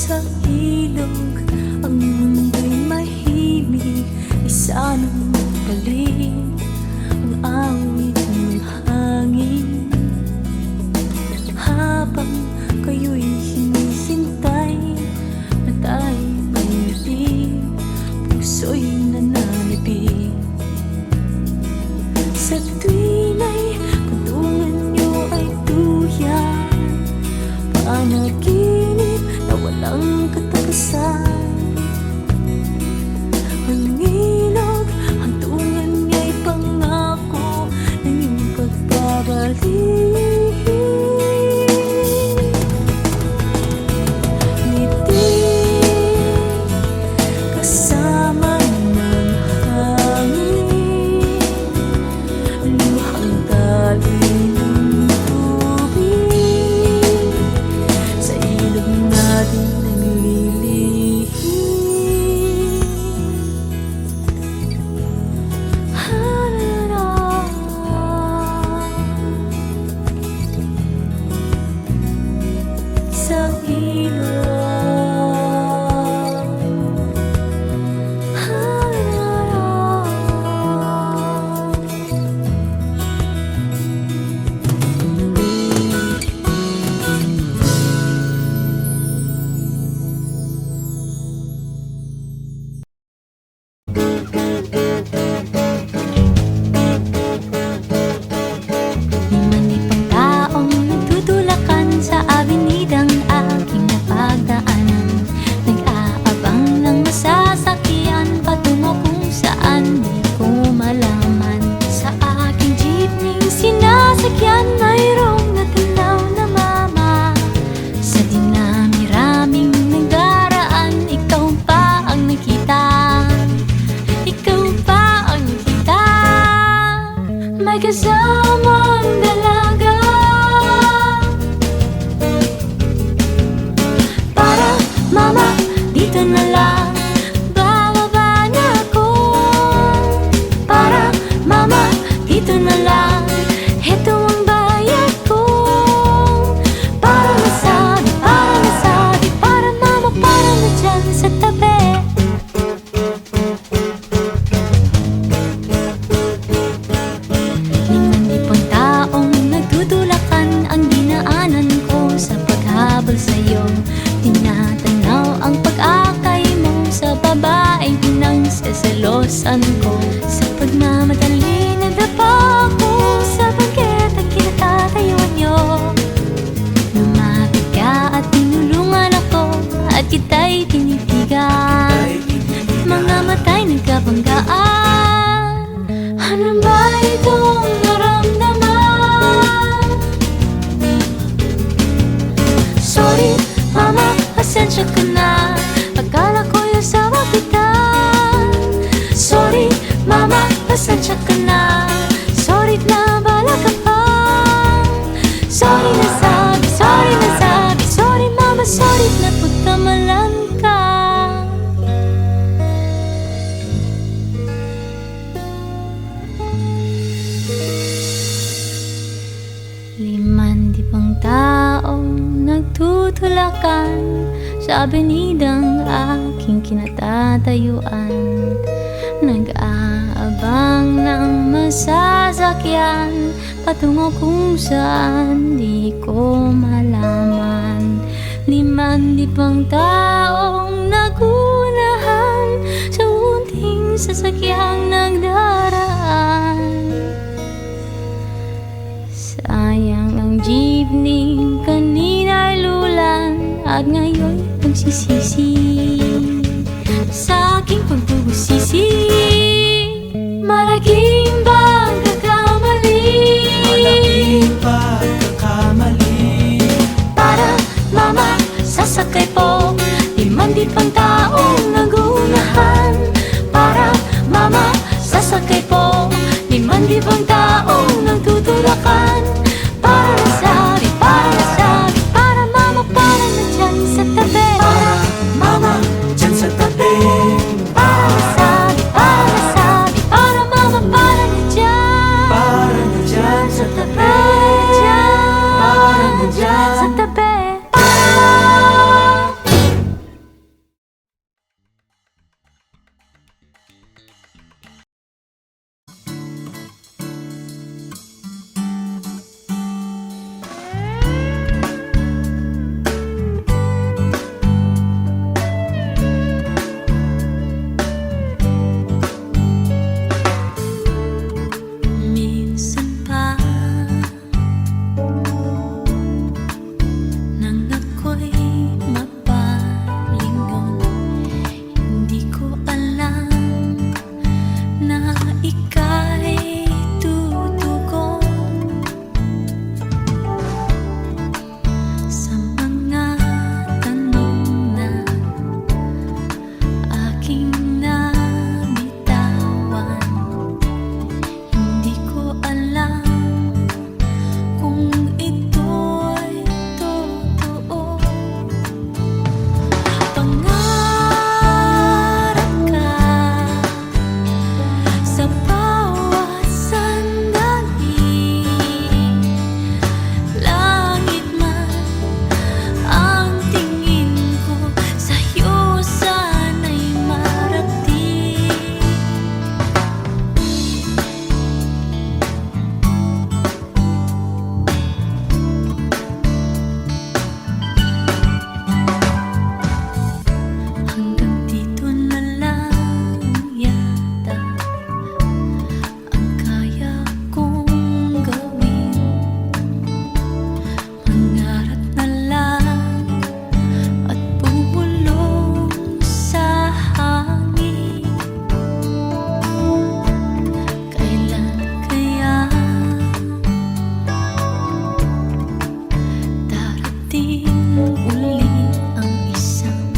Sa ilog, ang mundo'y mahimik, isa ng galing ang awit ng hangin. Habang kayo'y hinihintay, mata'y maitim, puso'y nananabig. Sa tuwina'y kandungan nyo ay tuyan, panaginip na walang katapusan. Ang ilog, hantungan niya'y pangako ng iyong pagbabalik. Ngiti, kasama ng hangin, luhang dali ng tubig, sa ilog natin naglilihim. Sa ilog, liman-lipang taong nagtutulakan sa avenidang aking napagdaanan, nag-aabang ng masasakyan patungo kung saan di ko malaman. Sa aking jeepney sinasakyan, mayroong natanaw na mama. Sa dinami-raming nagdaraan, ikaw pa ang nakita, ikaw pa ang nakita. May kasamang dalaga, para mama, dito na lang, bababa na ako. Para mama, dito na lang, heto ang bayad ko. Para nasabi, para mama, para na dyan sa tabi. Liman-lipang taong nagtutulakan ang dinaanan ko sa paghabol sa'yo. Tinatanaw ang pag-akay mo sa babaeng pinangsasalosan ko. Sa pagmamadali nadapa ko sa bangketa kinatatayuan nyo. Lumapit ka at tinulungan ako at kita'y tinitigan. Mga mata'y nagkabanggaan, ano ba itong naramdaman? Sorry, mama, pasensya ka na, akala ko yung sawa kita. Sorry, mama, pasensya ka na, sorry na bala ka pa. Sorry na sabi, sorry mama, sorry na pagkamalan ka. Liman-lipang taong nagtutulakan sa avenidang aking kinatatayuan, nag-aabang ng masasakyan patungo kung saan di ko malaman. Liman-lipang taong nagunahan sa unting sasakyang nagdaraan. Sayang ang jeepney kanina'y lulan at ngayon pagsisisi sa aking pagbubusisi. Malaking pagkakamali, pang taong nagunahan. Para mama, sasakay po, limang libang taong nagtutulakan. Para nasabi, para mama, para na dyan sa tabi. Para mama, dyan sa tabi. Para nasabi, para mama, para na dyan. Para na dyan sa tabi. Para na dyan sa tabi. Minsan pa nang ako'y mapalingon, hindi ko alam na ika'y tutugon sa mga tanong na aking nabitawan. Hindi ko alam kung ito'y totoo. Pangarap ka sa bawat sandali, langit man ang tingin ko, sa'yo sana'y marating. Hanggang dito na lang yata ang kaya kong gawin. Mangarap na lang at bumulong sa hangin. Kailan kaya darating uli ang isang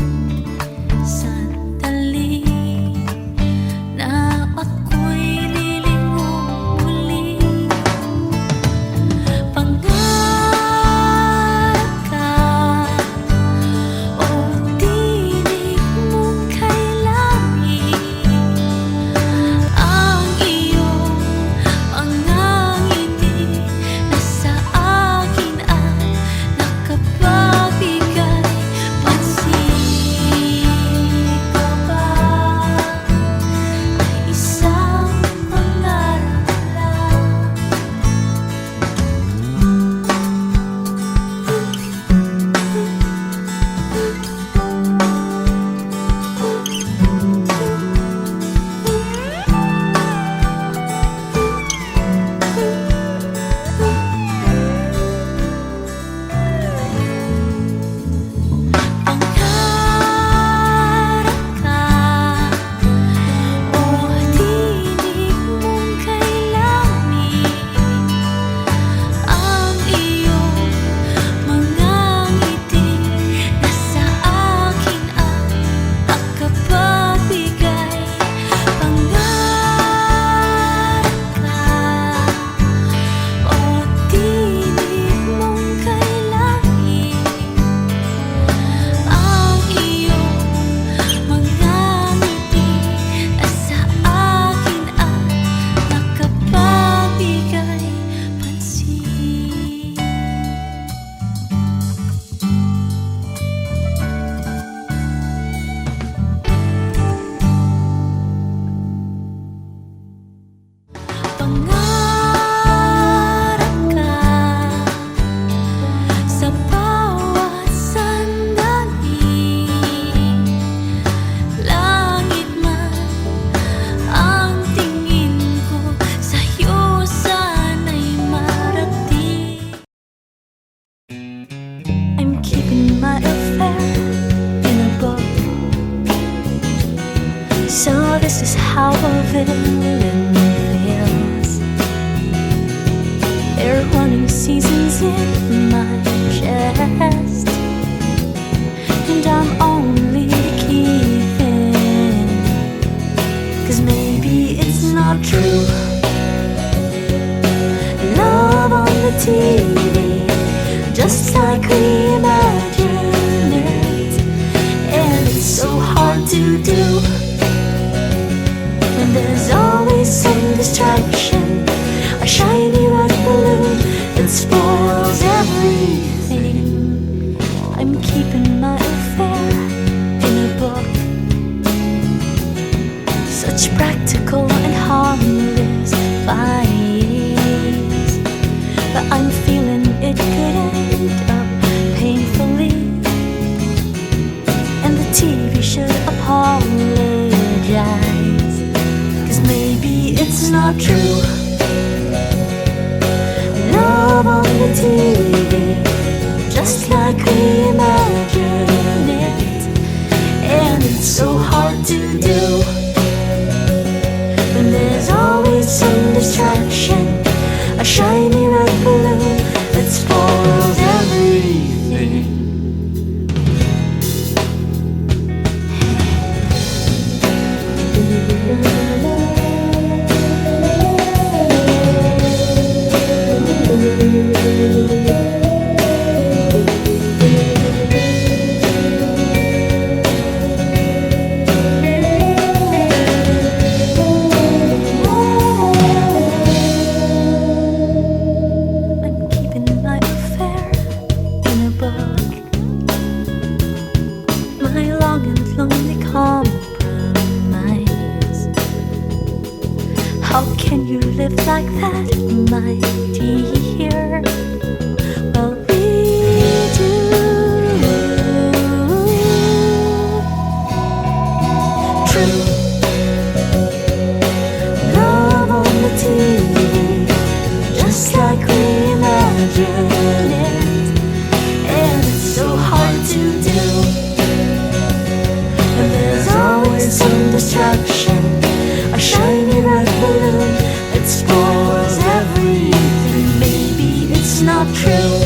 sandali na ako'y lilingon muli? Pangarap ka o tinig mong kay langit, ang iyong mga ngiti na sa akin at nakapabigay pansin. Ka ba ay isang pangarap lang? Pangarap ka o tinig mong kay langit, ang iyong mga ngiti na sa akin at nakapabigay. Pangarap ka o tinig mong kay langit, ang iyong mga ngiti na sa akin at nakapabigay pansin. Pangarap ka sa bawat sandali, langit man ang tingin ko, sa'yo sana'y marating. I'm keeping my affair in a book, so this is how a villain feels. There are running seasons in my chest, and I'm only just like we imagined it. And it's so hard to do when there's always some distraction, a shiny red balloon that spoils everything. I'm keeping my affair in a book, such practical and harmless vibes, but I'm feeling it could end up painfully, and the TV should apologize, 'cause maybe it's not true. Love on the TV, just like we imagined it, and it's so hard to do when there's always some distraction, a shiny red balloon that spoils everything. My long and lonely compromise. How can you live like that, my dear? Well, we do. True. Love on the TV, just like we imagined it, and it's so hard to do. Some distraction, a shiny red balloon that spoils everything. Maybe it's not true.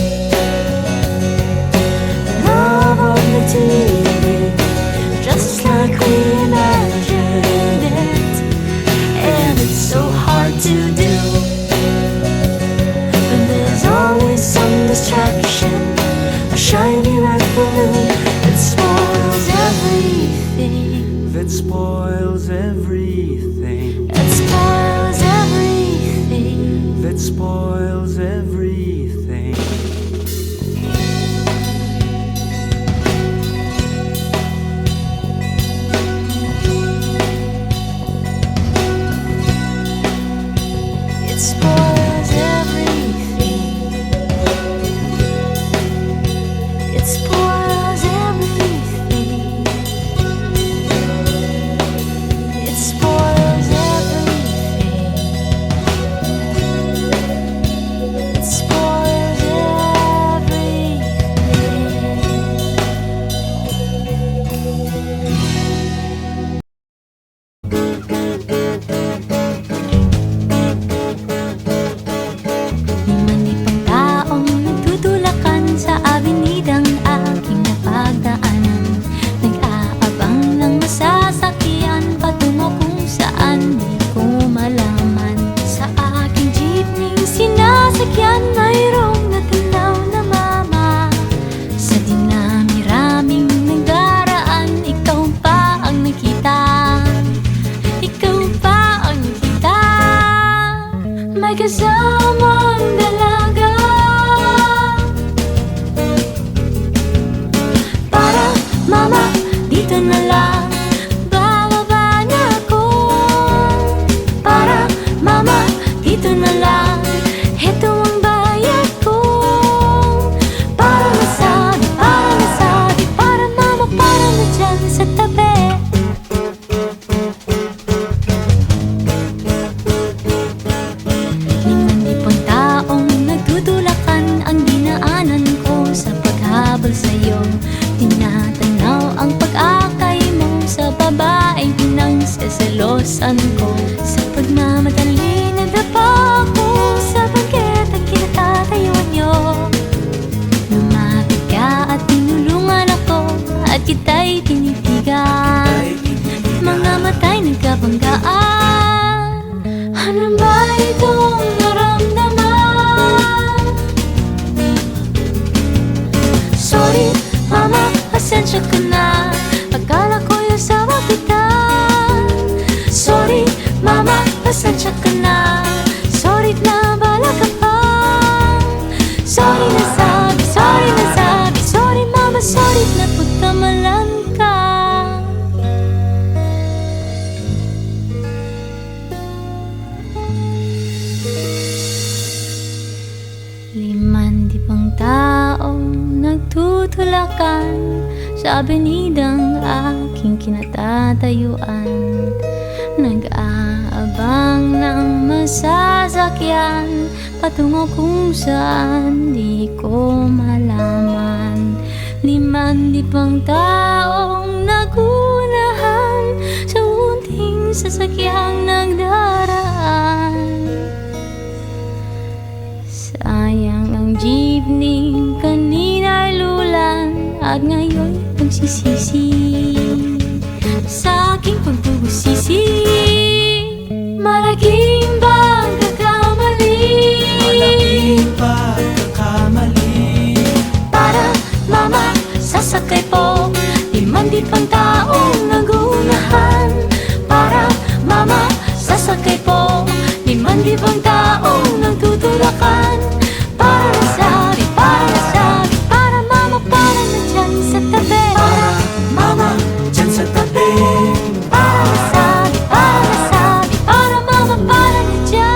Love on the TV, just like we imagined it, and it's so hard to do when there's always some distraction, a shiny red balloon that spoils everything. That spoils everything. That spoils everything. That spoils everything. It spoils everything. It spoils everything. It spoils everything. It spoils everything. Limanipang taong nagtutulakan sa avenidang aking napagdaanan, nag-aabang ng masasakyan patungo kung saan di ko malaman. Sa aking jeepney sinasakyan, mayroong natanaw na mama. Sa dinami-raming nagdaraan, ikaw pa ang nakita. Ikaw pa ang nakita. May kasamang dalaga. Para mama, dito na lang, bababa na ako. Para mama, dito na lang, heto ang bayad ko. Para nasabi, para mama, para na dyan sa tabi. Liman-lipong taong nagtutulakan ang dinaanan ko sa paghabol sa'yo. Tinatanaw ang pag-akay mo sa babaeng pinangseselosan ko. Sa pagmamadali nadapa ko sa bangketa kinatatayuan niyo. Lumapit ka at tinulungan ako at kita'y tinitigan. Mga mata'y nagkabanggaan. Ano ba itong naramdaman? pasensya ka na. Akala ko yasawa kita. Sorry, mama, pasensya ka na. Sorry na bala ka pa. Sorry na sabi, sorry na sabi. Sorry mama, sorry na pagkamalan ka. Liman di pang taong nagtutulakan sa abenidang aking kinatatayuan. Nag-aabang ng masasakyan patungo kung saan di ko malaman. Liman di pang taong nagunahan sa unting sasakyang nagdaraan. Sayang ang jeepney kanina'y lulan at ngayon pagsisisi sa aking pagbubusisi. Malaking pagkakamali, Malaking pagkakamali. para mama sasakay po. Liman di pang taong nagunahan. Para mama sasakay po. Liman di pang taong nagtutulakan. Para sabi, para mama, para na dyan sa tabi. Para mama, Diyan sa tabi. para sabi, para mama, para na dyan.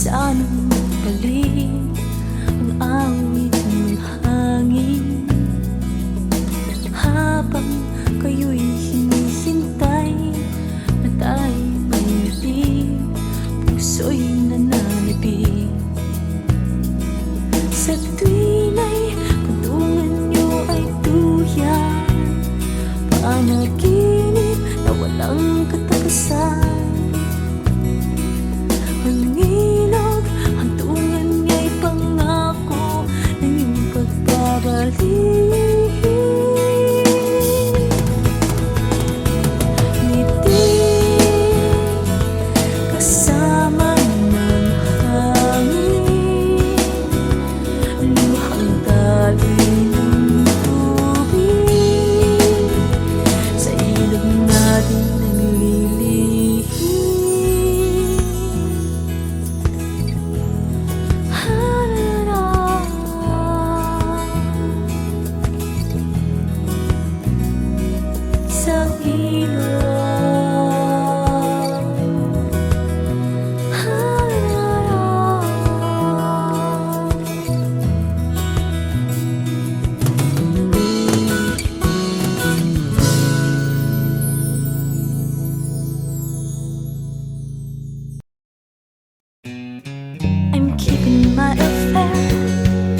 Sanang galing ang awit ng hangin habang kayo'y hinihintay na tayo'y mayroon, puso'y nananabig. Sa tuwin ay kandungan niyo ay duyan, panaginip na walang katapusan. Ang ilog, hantungan niya'y pangako ng iyong pagbabalik. Ngiti kasama ng hangin, luhang tali ng tubig, sa ilog natin naglilihim. Sa ilog, I'm keeping my affair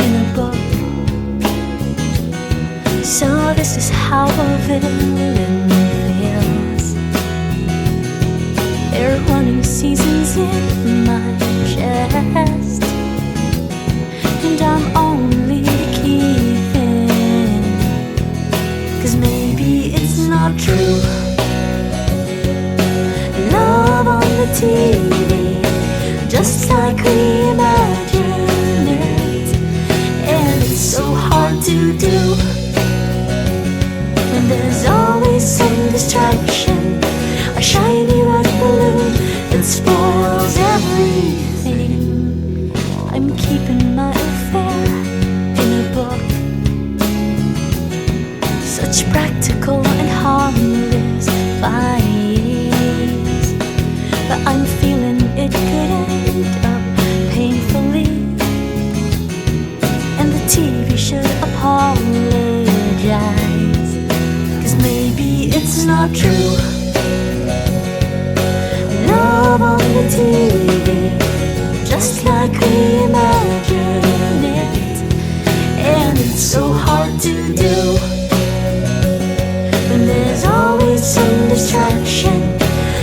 in a book. So this is how a villain feels. There are running seasons in my chest, and I'm only keeping, 'cause maybe it's not true. Love on the TV, just like we imagined it, and it's so hard to do when there's always some distraction, a shiny red balloon that spoils everything. I'm keeping my affair in a book, such practical and harmless fights, but I'm feeling it could end up painfully, and the TV should apologize, 'cause maybe it's not true. Love on the TV, just like we imagined it, and it's so hard to do when there's always some distraction,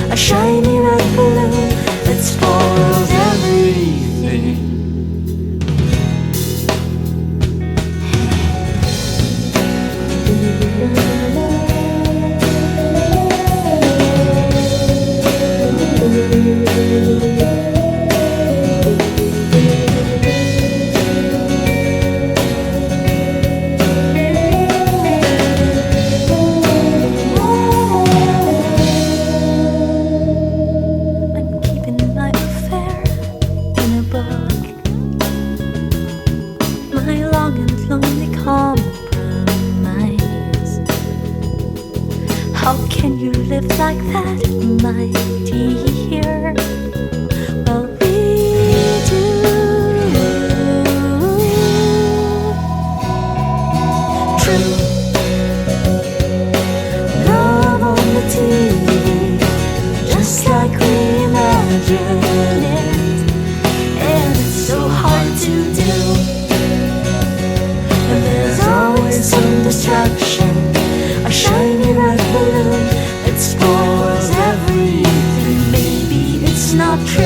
a shiny red balloon that spoils everything. I'm keeping my affair in a book, my long and lonely compromise. How can you live like that, my dear? Well, we do. True. Love on the TV, just like we imagined it, and it's so hard to do when there's always some distraction, a shiny red balloon that spoils everything. Maybe it's not true.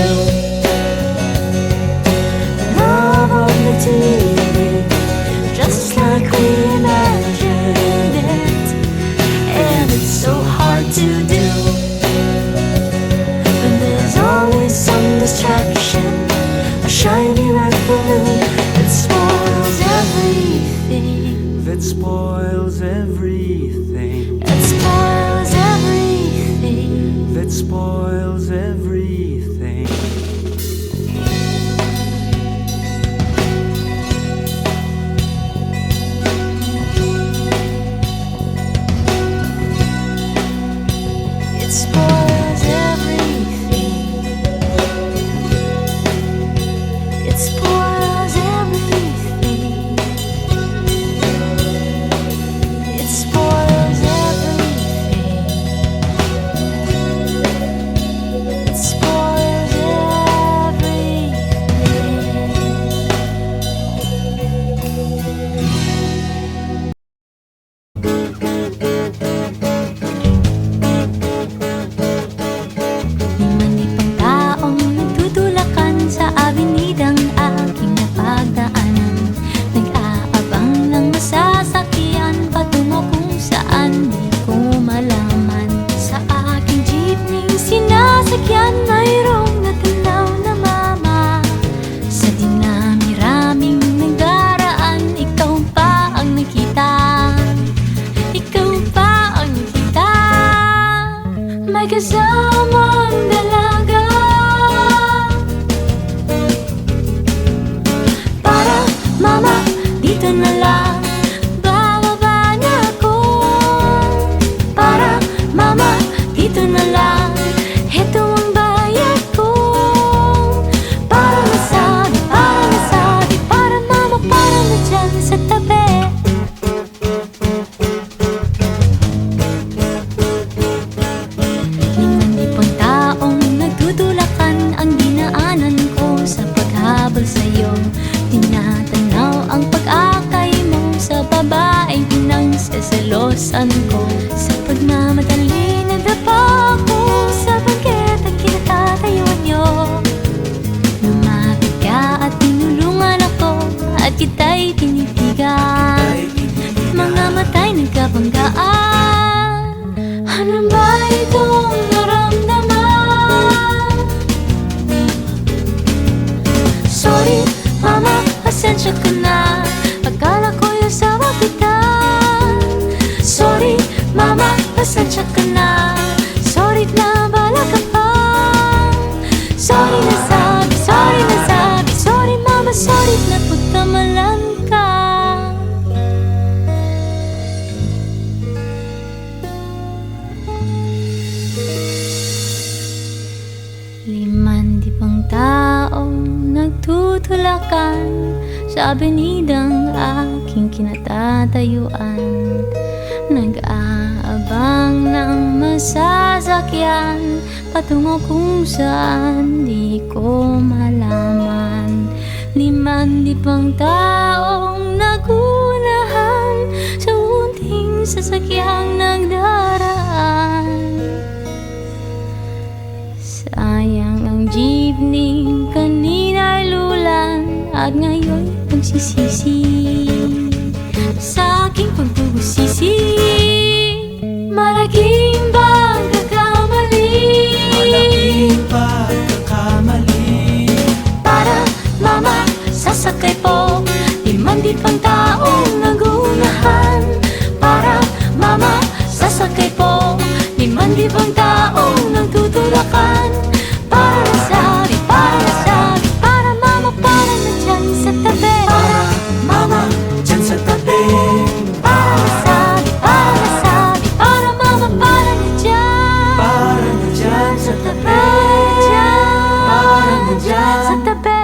may kasamang dalaga. Para mama, dito na lang, bababa na ako. Para mama, dito na lang, heto ang bayad ko. Para nasabi, para mama, para na dyan sa tabi. Limang taong nagtutulakan ang dinaanan ko sa paghabol sa'yo. Tinatanaw ang pag-akay mo sa babaeng pinangseselosan ko. Sa pagmamadali nadapa ko sa bangketa kinatatayuan niyo. Lumapit ka at tinulungan ako at kita'y tinitigan. Mga mata'y nagkabanggaan. Ano ba itong naramdaman? Sorry, mama, pasensya ka na. Akala ko yung sawa kita. Sorry, mama, pasensya ka na. Sorry na bala ka pa. Sorry na sabi, sorry mama, sorry na pagkamalan ka. Limandipang taong nagtutulakan sa abenidang aking kinatatayuan. Nag-aabang ng masasakyan patungo kung saan di ko malaman. Limandipang taong nagunahan sa unting sasakyang nagdaraan. Sayang ang jeepney kanina'y lulan at ngayon pagsisisi sa aking pagbubusisi. Malaking pagkakamali, Malaking pagkakamali. para mama, sasakay po. Limandipang taong nagunahan. Para mama, sasakay po. Limandipang taong nagtutulakan. Para sabi, para mama, para na dyan sa tabi. Para mama, dyan sa tabi. Para sabi, para mama, para na dyan. Para na dyan sa tabi. Para na dyan sa tabi.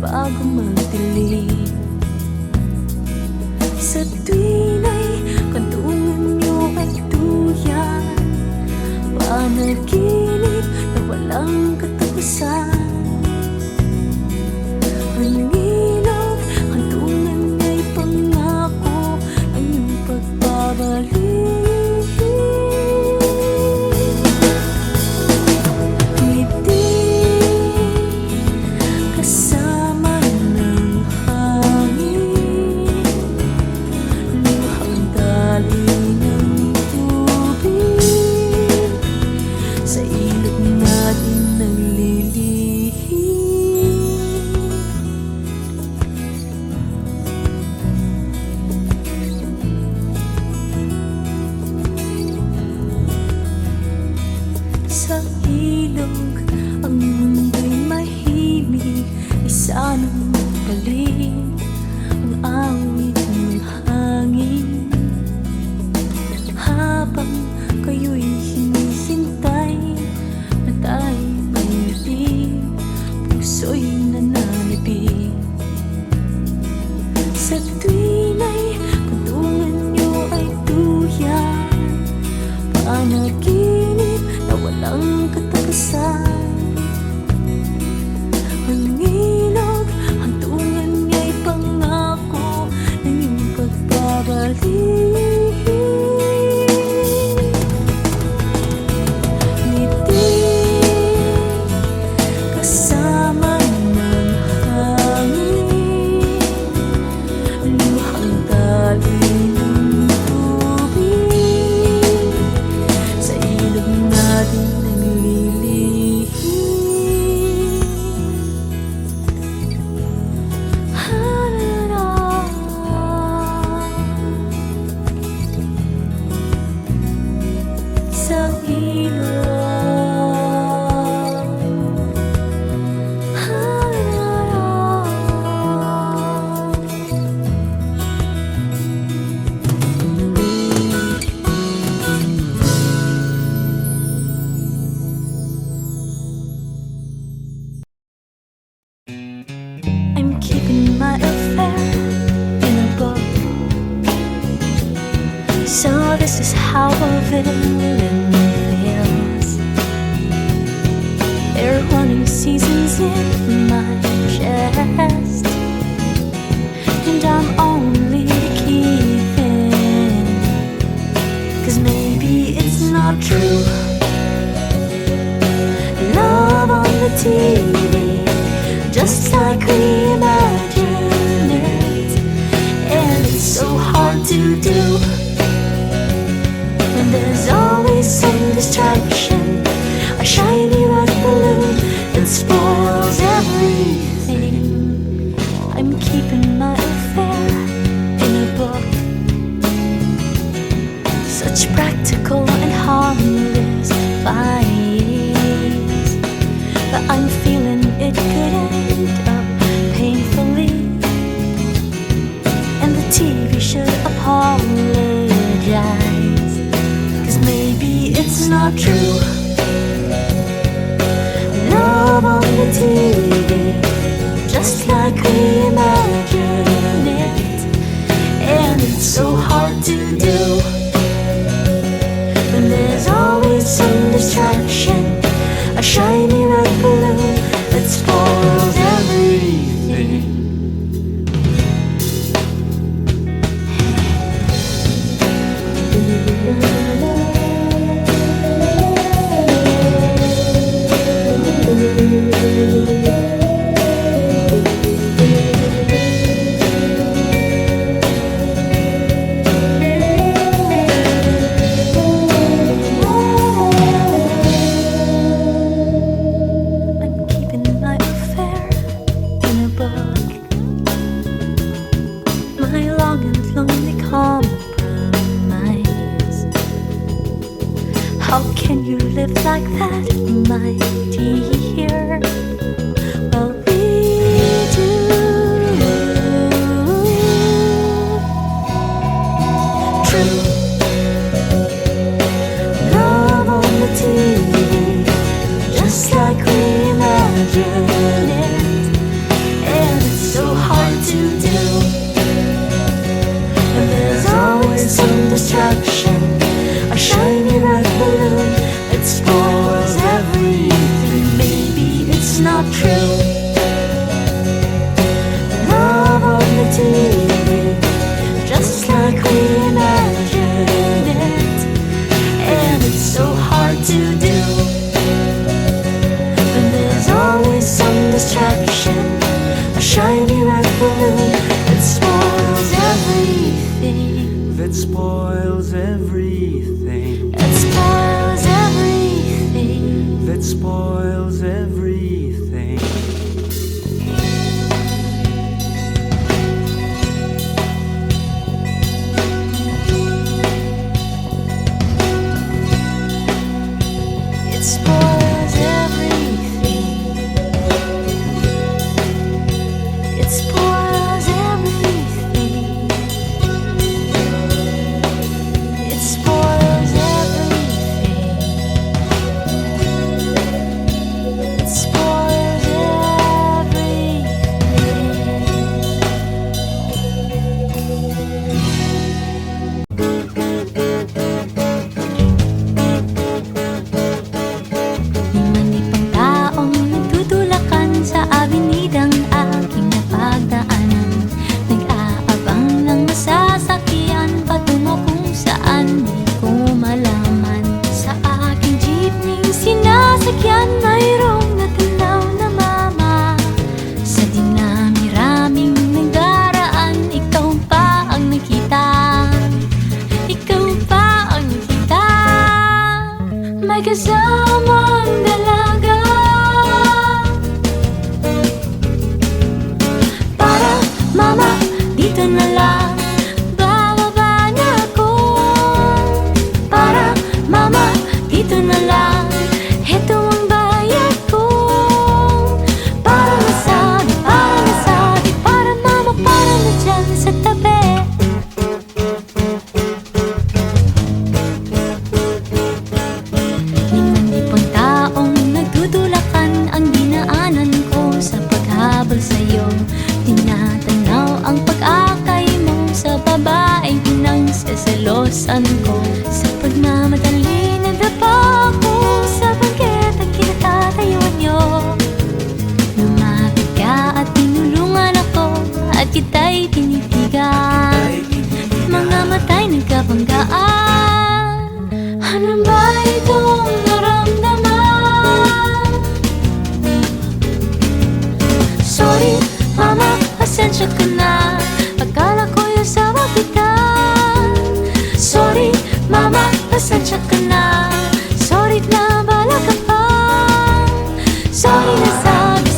bago magdilim. Sa tuwin ay kantungan niyo ay tuyan, panaginip na walang katapusan. Ang ilaw, kantungan niya'y pangako ng iyong pagbabalik. Ngiti kasama ng hangin, luhang dali ng tubig, sa ilog natin naglilihim. Sa ilog, ang mundo'y mahimig, isa nang magaling ang awit ng hangin. Habang kayo'y hinihintay, mata'y may itim, puso'y nananabig. Sa tuwin ay kantungan niyo ay tuyan, panaginip na walang katapusan. Ang ilog, hantungan niya'y pangako ng iyong pagbabalik. Ngiti kasama ng hangin, luhang dali ng tubig, sa ilog natin naglilihim. Sa ilog, I'm keeping my affair in a book. So this is how a villain feels. There are running seasons in my chest, and I'm only kidding, 'cause maybe it's not true. Love on the TV, just like we imagined it, and it's so hard to do when there's always some distraction, a shiny red balloon that spoils everything. I'm keeping my affair in a book, such practical and harmless fights, but I'm feeling it could end up painfully, and the TV should apologize, 'cause maybe it's not true. Love on the TV, a shiny red balloon that spoils everything. that spoils everything, It spoils everything. that spoils everything. It spoils everything. It spoils everything. It spoils everything. It spoils everything. Liman-lipang taong nagtutulakan sa avenidang aking napagdaanan. Nag-aabang ng masasakyan patungo kung saan di ko malaman. Sa aking jeepney sinasakyan mayroong natanaw na mama. Sa dinami-raming nagdaraan, ikaw pa ang nakita. Ikaw pa ang nakita. May kasamang dalaga. Para, mama, dito na lang. Bababa na ako. Para, mama, dito na lang. Heto ang bayad ko. Para nasabi, para mama, para na dyan sa tabi. Liman-lipang taong nagtutulakan ang dinaanan ko sa paghabol sa'yo. Tinatanaw ang pag-akay mo sa babaeng pinagsasalosan ko. Sa pagmamadali nadapa ako sa bangketang kinatatayuan niyo. Lumapit ka at tinulungan ako at kita'y tinitigan. Mga mata'y nagkabanggaan. Ano ba itong naramdaman? Sorry, mama, pasensya ka na. Akala ko yung sawa kita. Sorry, mama, pasensya ka na. Sorry na bala ka pa. Sorry na sabi,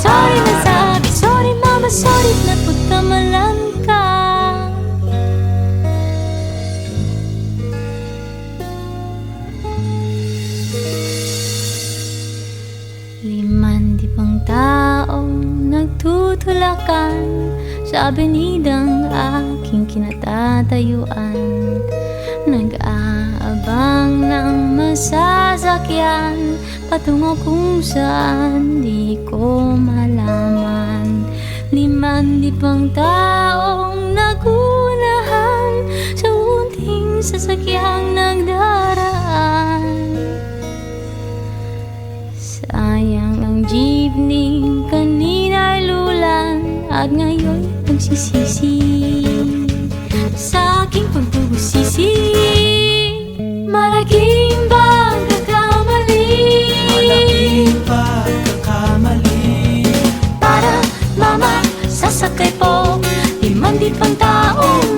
sorry mama, sorry na pagkamalan ka. Liman-lipang taong nagtutulakan sa abenidang aking kinatatayuan. Nag-aabang ng masasakyan patungo kung saan di ko malaman. Liman-lipang taong nagunahan sa unting sasakyang nagdaraan. Sayang ang jeepney kanina ay lulan at ngayon nagsisisi sa aking pagbubusisi. Malaking pagkakamali. Malaking pagkakamali. Para, mama, sasakay po. Liman-lipang taong